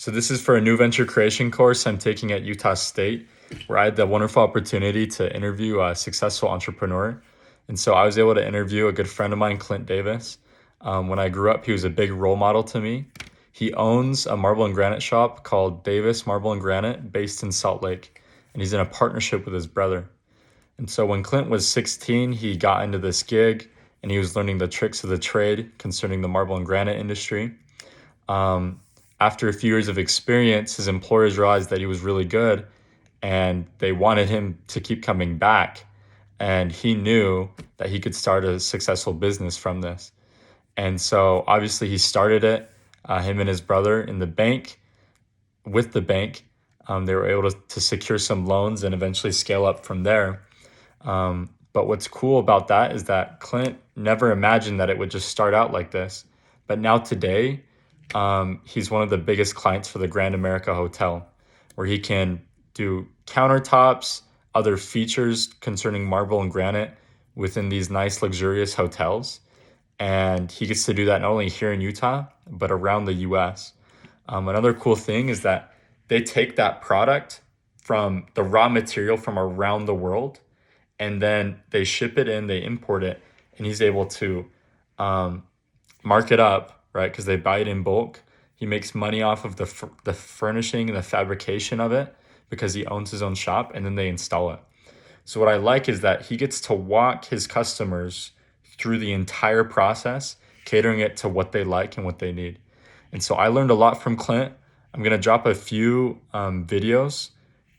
So this is for a new venture creation course I'm taking at Utah State, where I had the wonderful opportunity to interview a successful entrepreneur. And so I was able to interview a good friend of mine, Klint Davis. When I grew up, he was a big role model to me. He owns a marble and granite shop called Davis Marble and Granite based in Salt Lake, and he's in a partnership with his brother. And so when Klint was 16, he got into this gig and he was learning the tricks of the trade concerning the marble and granite industry. Um, After a few years of experience, his employers realized that he was really good and they wanted him to keep coming back. And he knew that he could start a successful business from this. And so obviously he started it, him and his brother in the bank, with the bank. They were able to secure some loans and eventually scale up from there. But what's cool about that is that Klint never imagined that it would just start out like this. But now today, he's one of the biggest clients for the Grand America Hotel, where he can do countertops, other features concerning marble and granite within these nice, luxurious hotels. And he gets to do that not only here in Utah, but around the US. Another cool thing is that they take that product from the raw material from around the world, and then they ship it in, they import it, and he's able to mark it up, right? Because they buy it in bulk. He makes money off of the furnishing and the fabrication of it because he owns his own shop, and then they install it. So what I like is that he gets to walk his customers through the entire process, catering it to what they like and what they need. And so I learned a lot from Klint. I'm going to drop a few videos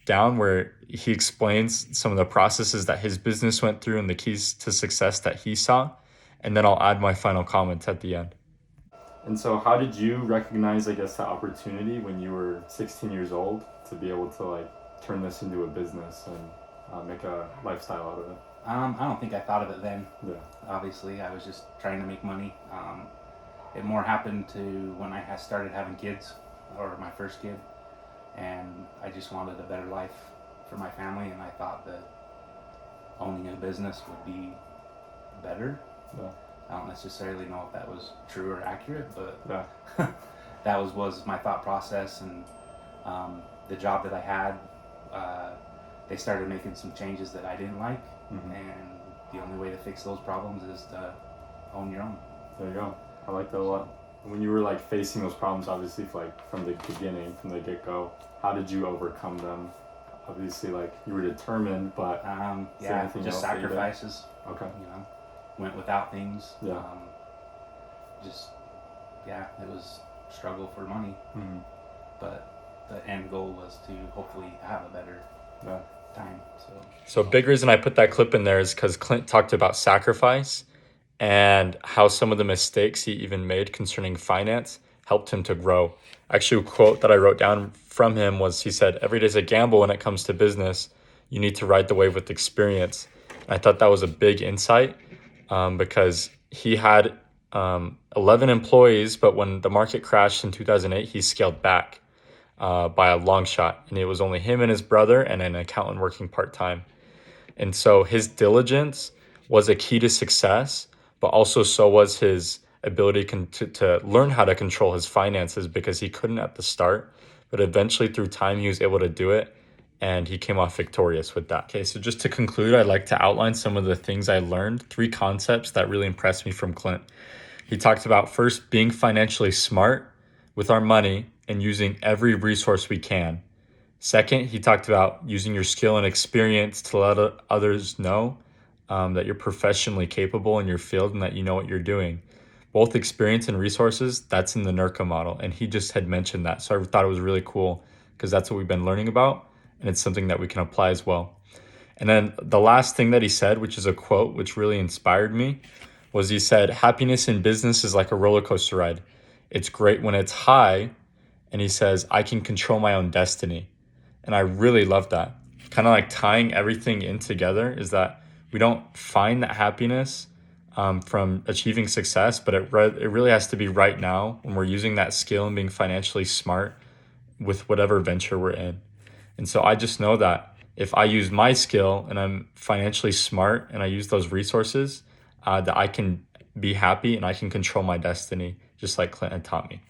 down where he explains some of the processes that his business went through and the keys to success that he saw. And then I'll add my final comments at the end. And so how did you recognize, I guess, the opportunity when you were 16 years old to be able to turn this into a business and make a lifestyle out of it? I don't think I thought of it then. Yeah. Obviously, I was just trying to make money. It more happened to when I had started having kids, or my first kid, and I just wanted a better life for my family, and I thought that owning a business would be better. Yeah. I don't necessarily know if that was true or accurate, but Yeah. that was my thought process. And the job that I had, they started making some changes that I didn't like, and the only way to fix those problems is to own your own. There you go. I like that a lot. When you were facing those problems, obviously, from the beginning, from the get-go, how did you overcome them? Obviously, you were determined, but just sacrifices. Okay. Went without things. Yeah. It was struggle for money, but the end goal was to hopefully have a better time. So a big reason I put that clip in there is because Klint talked about sacrifice and how some of the mistakes he even made concerning finance helped him to grow. Actually, a quote that I wrote down from him was, he said, "Every day's a gamble when it comes to business. You need to ride the wave with experience." And I thought that was a big insight because he had 11 employees, but when the market crashed in 2008, he scaled back by a long shot. And it was only him and his brother and an accountant working part-time. And so his diligence was a key to success, but also so was his ability to learn how to control his finances, because he couldn't at the start, but eventually through time he was able to do it, and he came off victorious with that. Okay, so just to conclude, I'd like to outline some of the things I learned, 3 concepts that really impressed me from Klint. He talked about, first, being financially smart with our money and using every resource we can. Second, he talked about using your skill and experience to let others know that you're professionally capable in your field and that you know what you're doing. Both experience and resources, that's in the NERCA model, and he just had mentioned that. So I thought it was really cool because that's what we've been learning about, and it's something that we can apply as well. And then the last thing that he said, which is a quote which really inspired me, was he said, "Happiness in business is like a roller coaster ride. It's great when it's high," and he says, "I can control my own destiny." And I really love that. Kind of tying everything in together is that we don't find that happiness from achieving success, but it really has to be right now when we're using that skill and being financially smart with whatever venture we're in. And so I just know that if I use my skill and I'm financially smart and I use those resources, that I can be happy and I can control my destiny, just like Klint had taught me.